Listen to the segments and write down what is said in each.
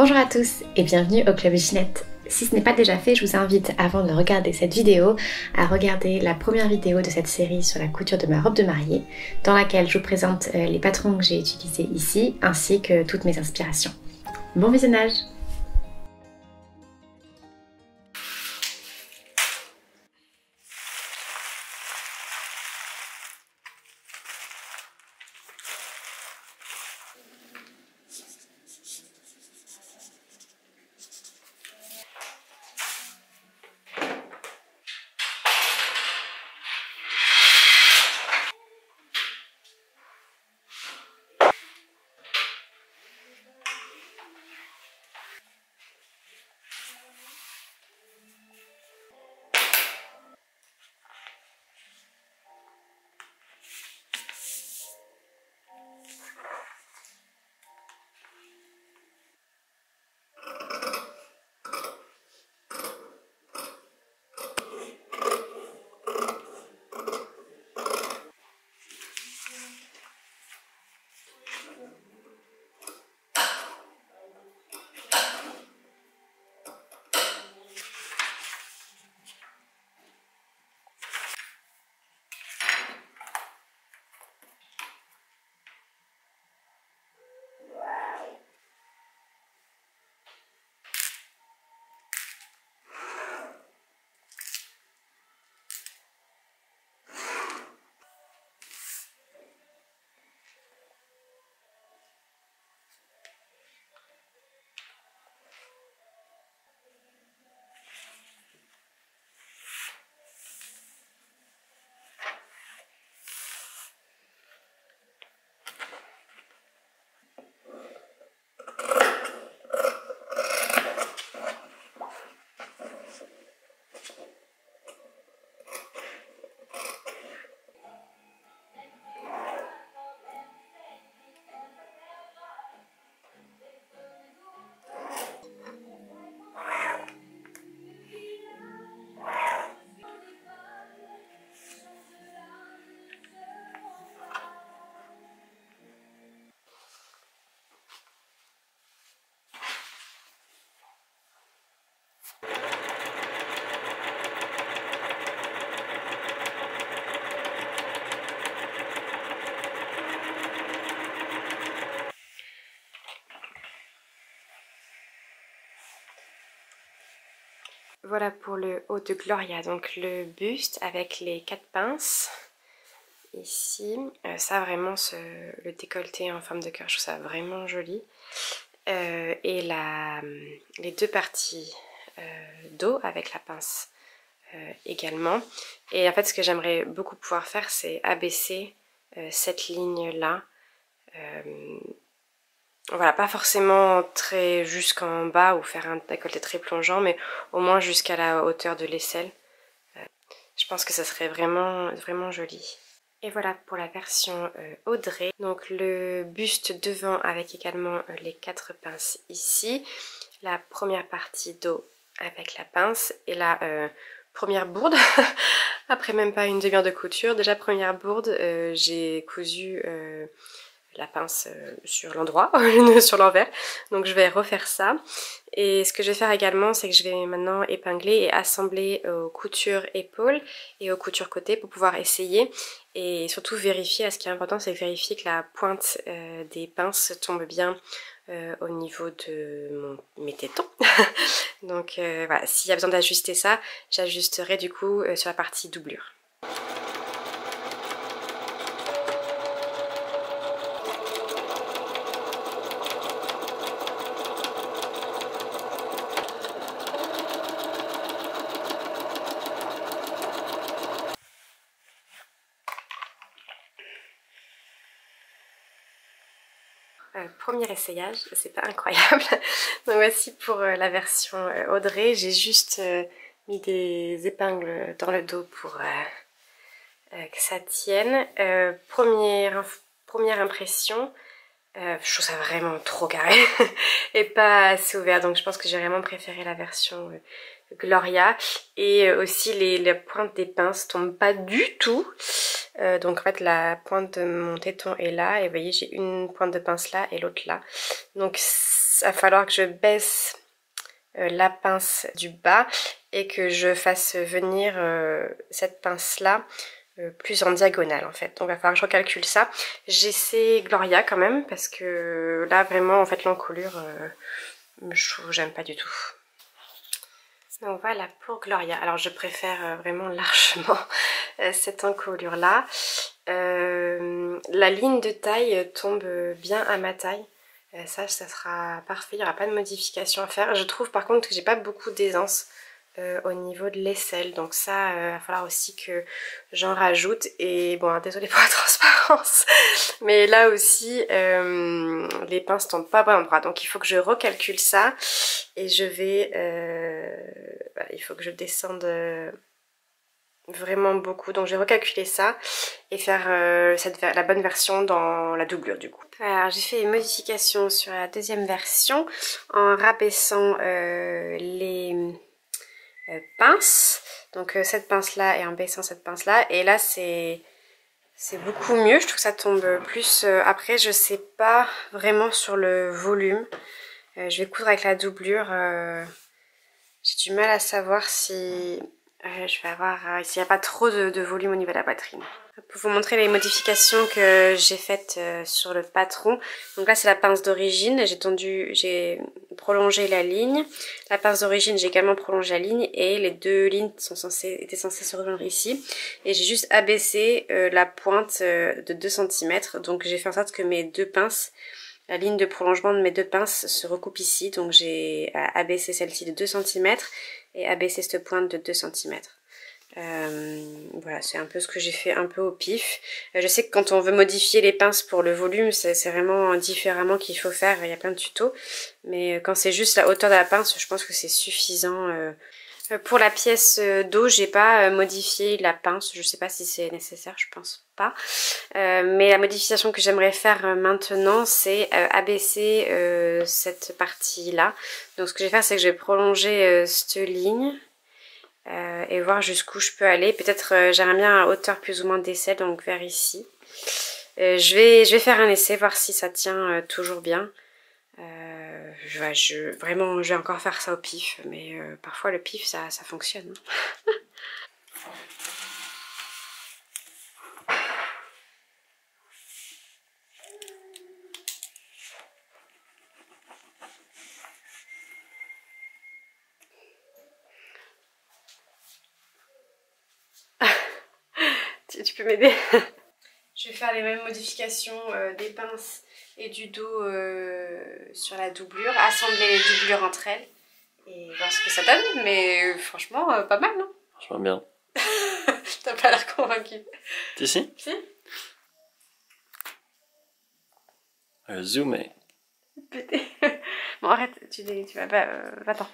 Bonjour à tous et bienvenue au Club Ginette. Si ce n'est pas déjà fait, je vous invite avant de regarder cette vidéo à regarder la première vidéo de cette série sur la couture de ma robe de mariée, dans laquelle je vous présente les patrons que j'ai utilisés ici ainsi que toutes mes inspirations. Bon visionnage! Voilà pour le haut de Gloria, donc le buste avec les 4 pinces ici. Ça vraiment, le décolleté en forme de cœur, je trouve ça vraiment joli. Et les deux parties dos avec la pince également. Et en fait ce que j'aimerais beaucoup pouvoir faire, c'est abaisser cette ligne là. Voilà, pas forcément très jusqu'en bas ou faire un décolleté très plongeant, mais au moins jusqu'à la hauteur de l'aisselle. Je pense que ça serait vraiment, vraiment joli. Et voilà pour la version Audrey. Donc le buste devant avec également les 4 pinces ici. La première partie dos avec la pince et la première bourde. Après même pas une demi-heure de couture. Déjà première bourde, j'ai cousu la pince sur l'endroit, sur l'envers. Donc je vais refaire ça. Et ce que je vais faire également, c'est que je vais maintenant épingler et assembler aux coutures épaules et aux coutures côté pour pouvoir essayer. Et surtout vérifier, ce qui est important, c'est vérifier que la pointe des pinces tombe bien au niveau de mes tétons. Donc voilà, s'il y a besoin d'ajuster ça, j'ajusterai du coup sur la partie doublure. Premier essayage, c'est pas incroyable. Donc voici pour la version Audrey. J'ai juste mis des épingles dans le dos pour que ça tienne. Première impression, je trouve ça vraiment trop carré et pas assez ouvert. Donc je pense que j'ai vraiment préféré la version Gloria. Et aussi les pointes des pinces tombent pas du tout. Donc en fait la pointe de mon téton est là et vous voyez j'ai une pointe de pince là et l'autre là. Donc va falloir que je baisse la pince du bas et que je fasse venir cette pince là plus en diagonale en fait. Donc il va falloir que je recalcule ça. J'essaie Gloria quand même parce que là vraiment en fait l'encolure je trouve que j'aime pas du tout. Donc voilà pour Gloria. Alors je préfère vraiment largement cette encolure là. La ligne de taille tombe bien à ma taille. Ça sera parfait, il n'y aura pas de modification à faire. Je trouve par contre que j'ai pas beaucoup d'aisance au niveau de l'aisselle, donc ça il va falloir aussi que j'en rajoute. Et bon, désolée pour la transparence, mais là aussi les pinces tombent pas au bon endroit, donc il faut que je recalcule ça et je vais il faut que je descende vraiment beaucoup, donc je vais recalculer ça et faire la bonne version dans la doublure du coup. Alors j'ai fait une modification sur la deuxième version en rabaissant les pinces, donc cette pince là et en baissant cette pince là, et là c'est beaucoup mieux, je trouve que ça tombe plus. Après je sais pas vraiment sur le volume, je vais coudre avec la doublure, j'ai du mal à savoir si je vais avoir s'il n'y a pas trop de volume au niveau de la poitrine. Pour vous montrer les modifications que j'ai faites sur le patron. Donc là c'est la pince d'origine, j'ai prolongé la ligne. La pince d'origine j'ai également prolongé la ligne et les deux lignes étaient censées se rejoindre ici. Et j'ai juste abaissé la pointe de 2 cm. Donc j'ai fait en sorte que mes deux pinces, la ligne de prolongement de mes deux pinces se recoupe ici. Donc j'ai abaissé celle-ci de 2 cm et abaissé cette pointe de 2 cm. Voilà, c'est un peu ce que j'ai fait un peu au pif. Je sais que quand on veut modifier les pinces pour le volume, c'est vraiment différemment qu'il faut faire, il y a plein de tutos. Mais quand c'est juste la hauteur de la pince, je pense que c'est suffisant. Pour la pièce dos, j'ai pas modifié la pince, je sais pas si c'est nécessaire, je pense pas. Mais la modification que j'aimerais faire maintenant, c'est abaisser cette partie-là. Donc ce que je vais faire, c'est que je vais prolonger cette ligne. Et voir jusqu'où je peux aller. Peut-être j'aimerais bien à hauteur plus ou moins d'aisselle, donc vers ici. Je vais faire un essai, voir si ça tient toujours bien. Vraiment, je vais encore faire ça au pif, mais parfois le pif ça fonctionne. Tu peux m'aider? Je vais faire les mêmes modifications des pinces et du dos sur la doublure, assembler les doublures entre elles et voir ce que ça donne, mais franchement pas mal, non? Franchement bien. T'as pas l'air convaincu. Si? Si? Zoomer. Pété. Bon arrête, tu vas pas, va-t'en.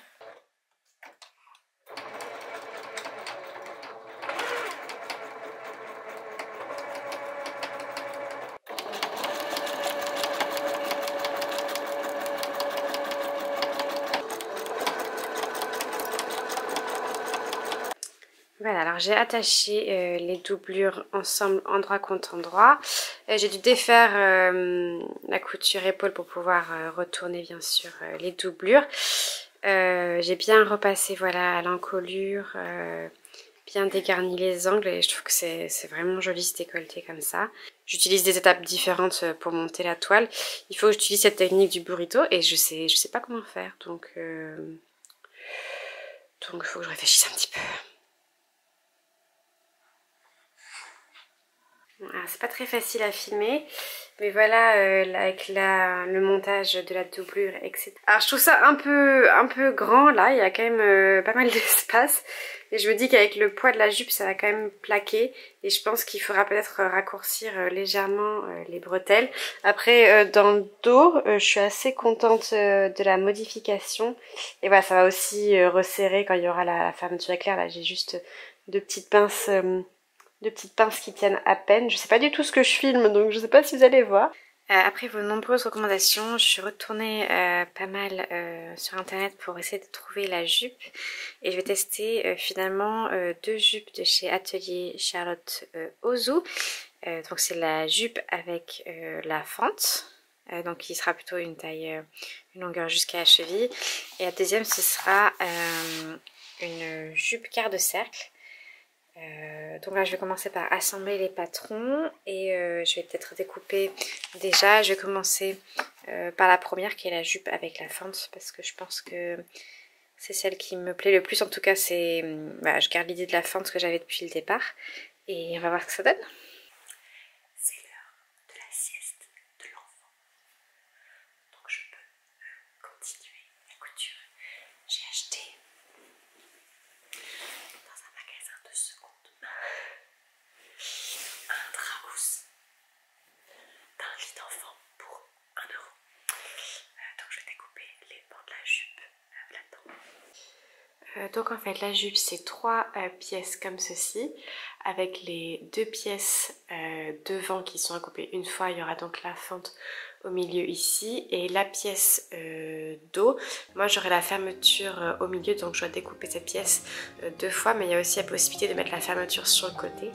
Voilà, alors j'ai attaché les doublures ensemble endroit contre endroit. J'ai dû défaire la couture épaule pour pouvoir retourner bien sûr les doublures. J'ai bien repassé voilà l'encolure, bien dégarni les angles et je trouve que c'est vraiment joli ce décolleté comme ça. J'utilise des étapes différentes pour monter la toile. Il faut que j'utilise cette technique du burrito et je sais pas comment faire, donc il faut que je réfléchisse un petit peu. C'est pas très facile à filmer, mais voilà avec le montage de la doublure, etc. Alors je trouve ça un peu grand là, il y a quand même pas mal d'espace. Et je me dis qu'avec le poids de la jupe ça va quand même plaquer. Et je pense qu'il faudra peut-être raccourcir légèrement les bretelles. Après dans le dos, je suis assez contente de la modification. Et voilà, ça va aussi resserrer quand il y aura la fermeture éclair. Là j'ai juste deux petites pinces qui tiennent à peine. Je sais pas du tout ce que je filme, donc je sais pas si vous allez voir. Après vos nombreuses recommandations, je suis retournée pas mal sur internet pour essayer de trouver la jupe. Et je vais tester finalement deux jupes de chez Atelier Charlotte Ozu. Donc c'est la jupe avec la fente. Donc qui sera plutôt une taille une longueur jusqu'à la cheville. Et la deuxième, ce sera une jupe quart de cercle. Donc là je vais commencer par assembler les patrons et je vais peut-être découper déjà. Je vais commencer par la première qui est la jupe avec la fente parce que je pense que c'est celle qui me plaît le plus. En tout cas c'est, voilà, je garde l'idée de la fente que j'avais depuis le départ et on va voir ce que ça donne. C'est l'heure de la sieste de l'enfant, donc je peux continuer la couture. J'ai acheté dans un magasin de seconde main un drap mousse d'un lit d'enfant pour 1 €. Donc je vais découper les bords de la jupe là-dedans. Donc en fait la jupe c'est 3 pièces comme ceci, avec les 2 pièces devant qui sont à couper une fois. Il y aura donc la fente au milieu ici et la pièce dos. Moi j'aurai la fermeture au milieu, donc je dois découper cette pièce 2 fois, mais il y a aussi la possibilité de mettre la fermeture sur le côté.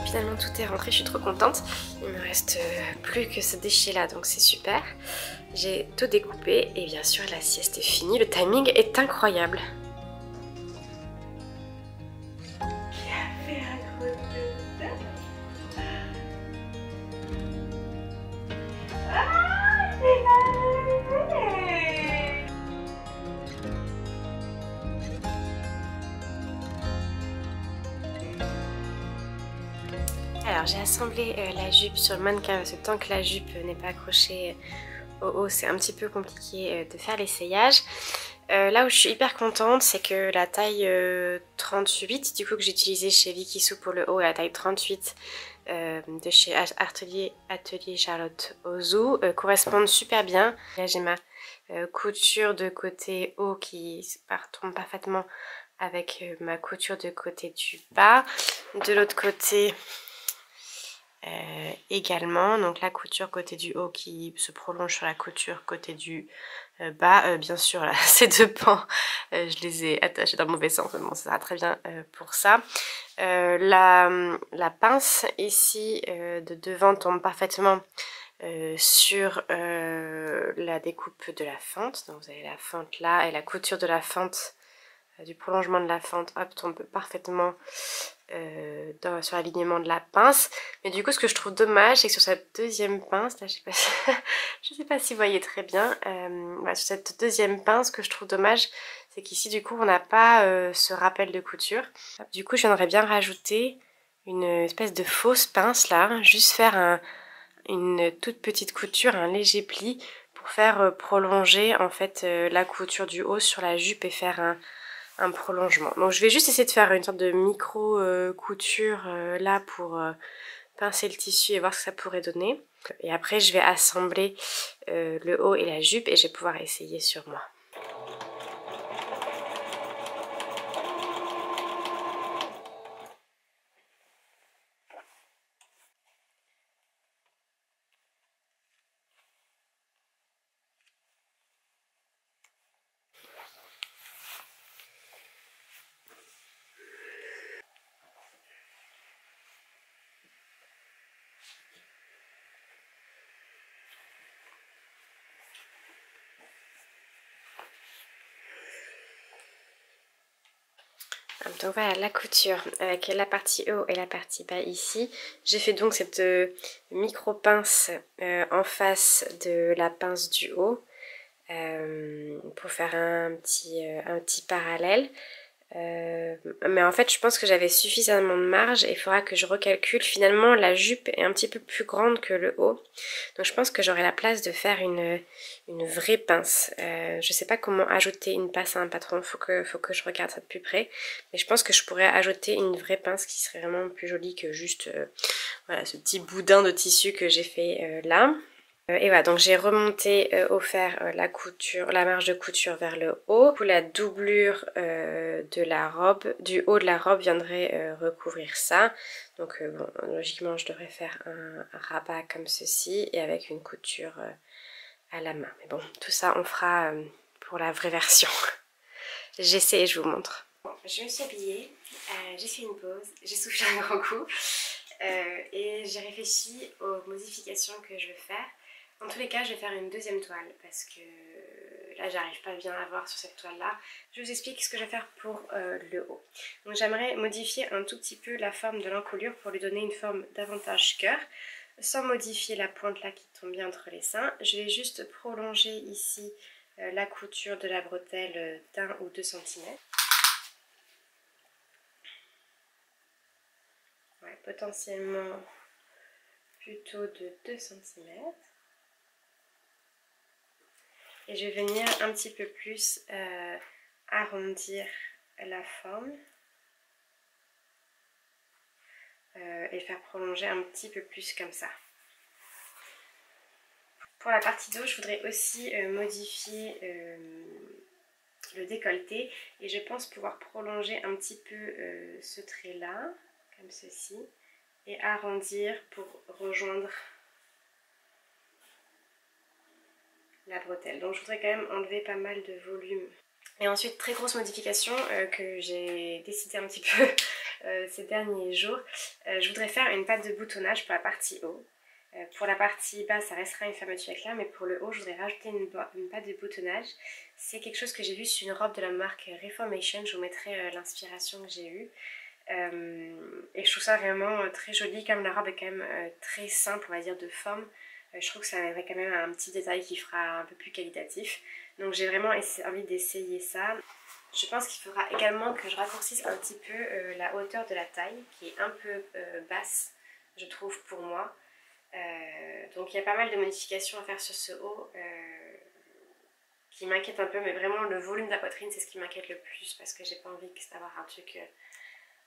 Finalement tout est rentré, je suis trop contente. Il me reste plus que ce déchet là, donc c'est super. J'ai tout découpé et bien sûr la sieste est finie. Le timing est incroyable. Alors j'ai assemblé la jupe sur le mannequin parce que tant que la jupe n'est pas accrochée au haut, c'est un petit peu compliqué de faire l'essayage. Là où je suis hyper contente, c'est que la taille 38, du coup que j'ai utilisé chez Vikisou pour le haut, et la taille 38 de chez Atelier Charlotte Ozu correspondent super bien. Là j'ai ma couture de côté haut qui tombe parfaitement avec ma couture de côté du bas. De l'autre côté également, donc la couture côté du haut qui se prolonge sur la couture côté du bas. Bien sûr là, ces 2 pans je les ai attachés dans le mauvais sens, mais bon ça sera très bien pour ça. La pince ici de devant tombe parfaitement sur la découpe de la fente, donc vous avez la fente là et la couture de la fente du prolongement de la fente, hop, tombe parfaitement sur l'alignement de la pince. Mais du coup ce que je trouve dommage c'est que sur cette deuxième pince là, je sais pas si vous voyez très bien, sur cette deuxième pince, ce que je trouve dommage c'est qu'ici du coup on n'a pas ce rappel de couture. Du coup j'aimerais bien rajouter une espèce de fausse pince là, juste faire une toute petite couture, un léger pli pour faire prolonger en fait la couture du haut sur la jupe et faire un prolongement. Donc je vais juste essayer de faire une sorte de micro couture là pour pincer le tissu et voir ce que ça pourrait donner. Et après je vais assembler le haut et la jupe et je vais pouvoir essayer sur moi. Donc voilà la couture avec la partie haut et la partie bas ici. J'ai fait donc cette micro pince en face de la pince du haut pour faire un petit parallèle. Mais en fait je pense que j'avais suffisamment de marge et il faudra que je recalcule. Finalement la jupe est un petit peu plus grande que le haut, donc je pense que j'aurai la place de faire une vraie pince. Je sais pas comment ajouter une pince à un patron, faut que je regarde ça de plus près, mais je pense que je pourrais ajouter une vraie pince qui serait vraiment plus jolie que juste voilà, ce petit boudin de tissu que j'ai fait là. Et voilà, donc j'ai remonté au fer la couture, la marge de couture vers le haut. Du coup, la doublure de la robe, du haut de la robe viendrait recouvrir ça. Donc bon, logiquement je devrais faire un rabat comme ceci et avec une couture à la main. Mais bon, tout ça on fera pour la vraie version. J'essaie et je vous montre. Bon, je me suis habillée, j'ai fait une pause, j'ai soufflé un grand coup et j'ai réfléchi aux modifications que je vais faire. En tous les cas, je vais faire une deuxième toile parce que là, j'arrive pas bien à voir sur cette toile-là. Je vous explique ce que je vais faire pour le haut. Donc j'aimerais modifier un tout petit peu la forme de l'encolure pour lui donner une forme davantage cœur, sans modifier la pointe là qui tombe bien entre les seins. Je vais juste prolonger ici la couture de la bretelle d'1 ou 2 cm. Ouais, potentiellement plutôt de 2 cm. Et je vais venir un petit peu plus arrondir la forme et faire prolonger un petit peu plus comme ça. Pour la partie dos, je voudrais aussi modifier le décolleté et je pense pouvoir prolonger un petit peu ce trait là, comme ceci, et arrondir pour rejoindre la bretelle. Donc je voudrais quand même enlever pas mal de volume. Et ensuite, très grosse modification que j'ai décidé un petit peu ces derniers jours, je voudrais faire une patte de boutonnage pour la partie haut. Pour la partie basse, ça restera une fermeture éclair, mais pour le haut, je voudrais rajouter une patte de boutonnage. C'est quelque chose que j'ai vu sur une robe de la marque Reformation, je vous mettrai l'inspiration que j'ai eue. Et je trouve ça vraiment très joli, comme la robe est quand même très simple, on va dire, de forme. Je trouve que ça aurait quand même un petit détail qui fera un peu plus qualitatif. Donc j'ai vraiment envie d'essayer ça. Je pense qu'il faudra également que je raccourcisse un petit peu la hauteur de la taille, qui est un peu basse, je trouve, pour moi. Donc il y a pas mal de modifications à faire sur ce haut qui m'inquiète un peu, mais vraiment le volume de la poitrine, c'est ce qui m'inquiète le plus, parce que j'ai pas envie d'avoir un truc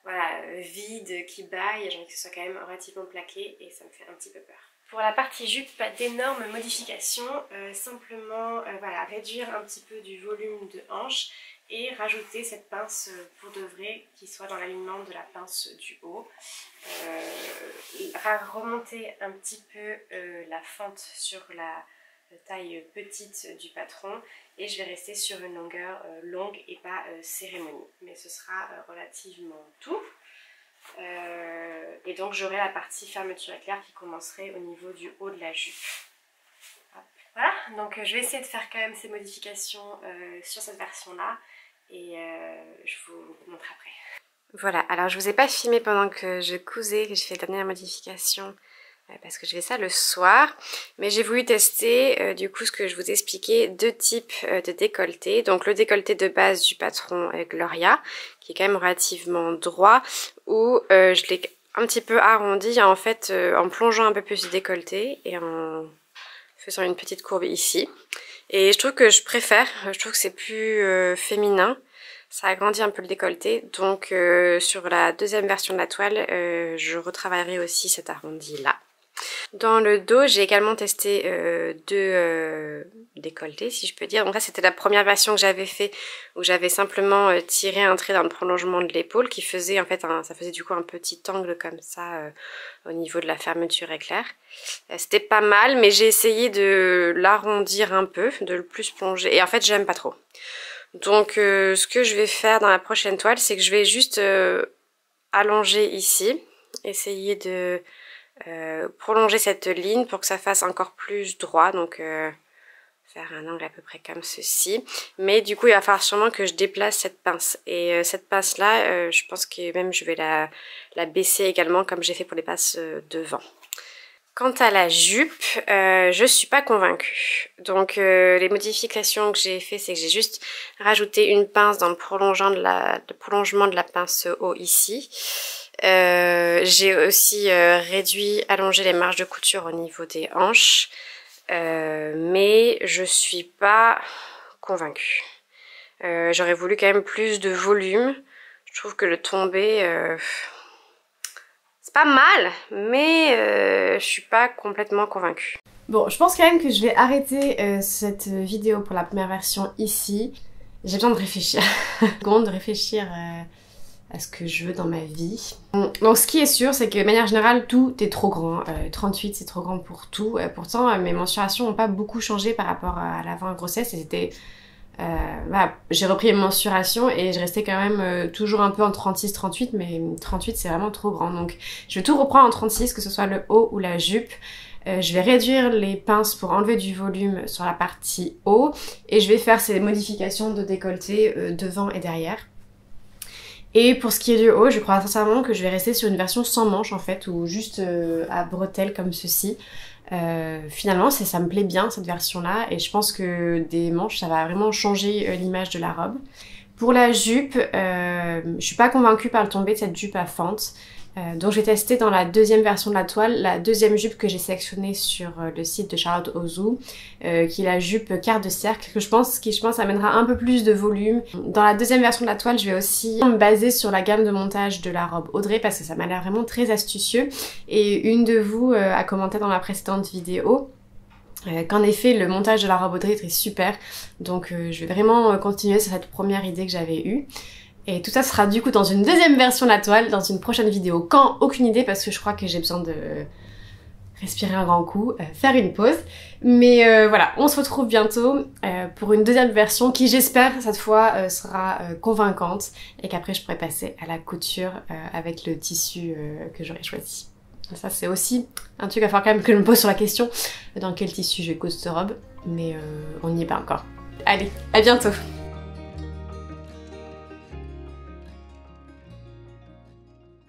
voilà, vide, qui baille. J'ai envie que ce soit quand même relativement plaqué et ça me fait un petit peu peur. Pour la partie jupe, pas d'énormes modifications, simplement voilà, réduire un petit peu du volume de hanche et rajouter cette pince pour de vrai qui soit dans l'alignement de la pince du haut. Remonter un petit peu la fente sur la taille petite du patron et je vais rester sur une longueur longue et pas cérémonie, mais ce sera relativement tout. Et donc j'aurai la partie fermeture éclair qui commencerait au niveau du haut de la jupe. Hop. Voilà, donc je vais essayer de faire quand même ces modifications sur cette version là et je vous montre après. Voilà, alors je vous ai pas filmé pendant que je cousais, que j'ai fait la dernière modification parce que je fais ça le soir, mais j'ai voulu tester du coup ce que je vous expliquais, deux types de décolleté. Donc le décolleté de base du patron Gloria, qui est quand même relativement droit, où je l'ai un petit peu arrondi en fait en plongeant un peu plus du décolleté et en faisant une petite courbe ici. Et je trouve que je préfère, je trouve que c'est plus féminin. Ça agrandit un peu le décolleté, donc sur la deuxième version de la toile, je retravaillerai aussi cet arrondi là. Dans le dos, j'ai également testé deux décolletés, si je peux dire. Donc là, c'était la première version que j'avais fait, où j'avais simplement tiré un trait dans le prolongement de l'épaule, qui faisait en fait, ça faisait du coup un petit angle comme ça au niveau de la fermeture éclair. C'était pas mal, mais j'ai essayé de l'arrondir un peu, de le plus plonger, et en fait, j'aime pas trop. Donc ce que je vais faire dans la prochaine toile, c'est que je vais juste allonger ici, essayer de prolonger cette ligne pour que ça fasse encore plus droit, donc faire un angle à peu près comme ceci. Mais du coup il va falloir sûrement que je déplace cette pince, et cette pince là je pense que même je vais la baisser également comme j'ai fait pour les pinces devant. Quant à la jupe, je suis pas convaincue. Donc les modifications que j'ai fait, c'est que j'ai juste rajouté une pince dans le prolongement de la pince haut ici. J'ai aussi allongé les marges de couture au niveau des hanches. Mais je suis pas convaincue. J'aurais voulu quand même plus de volume. Je trouve que le tombé... c'est pas mal, mais je suis pas complètement convaincue. Bon, je pense quand même que je vais arrêter cette vidéo pour la première version ici. J'ai besoin de réfléchir. De réfléchir à ce que je veux dans ma vie. Donc ce qui est sûr, c'est que de manière générale, tout est trop grand. 38, c'est trop grand pour tout. Pourtant, mes mensurations n'ont pas beaucoup changé par rapport à l'avant-grossesse. C'était... voilà, j'ai repris mes mensurations et je restais quand même toujours un peu en 36-38, mais 38 c'est vraiment trop grand. Donc je vais tout reprendre en 36, que ce soit le haut ou la jupe. Je vais réduire les pinces pour enlever du volume sur la partie haut et je vais faire ces modifications de décolleté devant et derrière. Et pour ce qui est du haut, je crois sincèrement que je vais rester sur une version sans manches en fait, ou juste à bretelles comme ceci. Finalement ça me plaît bien cette version là et je pense que des manches ça va vraiment changer l'image de la robe. Pour la jupe, je suis pas convaincue par le tombé de cette jupe à fente. Donc je vais tester dans la deuxième version de la toile, la deuxième jupe que j'ai sélectionnée sur le site de Charlotte Ozu, qui est la jupe quart de cercle, qui je pense amènera un peu plus de volume. Dans la deuxième version de la toile, je vais aussi me baser sur la gamme de montage de la robe Audrey parce que ça m'a l'air vraiment très astucieux. Et une de vous a commenté dans ma précédente vidéo qu'en effet le montage de la robe Audrey est super. Donc je vais vraiment continuer sur cette première idée que j'avais eue. Et tout ça sera du coup dans une deuxième version de la toile, dans une prochaine vidéo. Quand? Aucune idée parce que je crois que j'ai besoin de respirer un grand coup, faire une pause. Mais voilà, on se retrouve bientôt pour une deuxième version qui j'espère cette fois sera convaincante et qu'après je pourrai passer à la couture avec le tissu que j'aurai choisi. Ça c'est aussi un truc à faire quand même que je me pose sur la question dans quel tissu je vais coudre cette robe, mais on n'y est pas encore. Allez, à bientôt!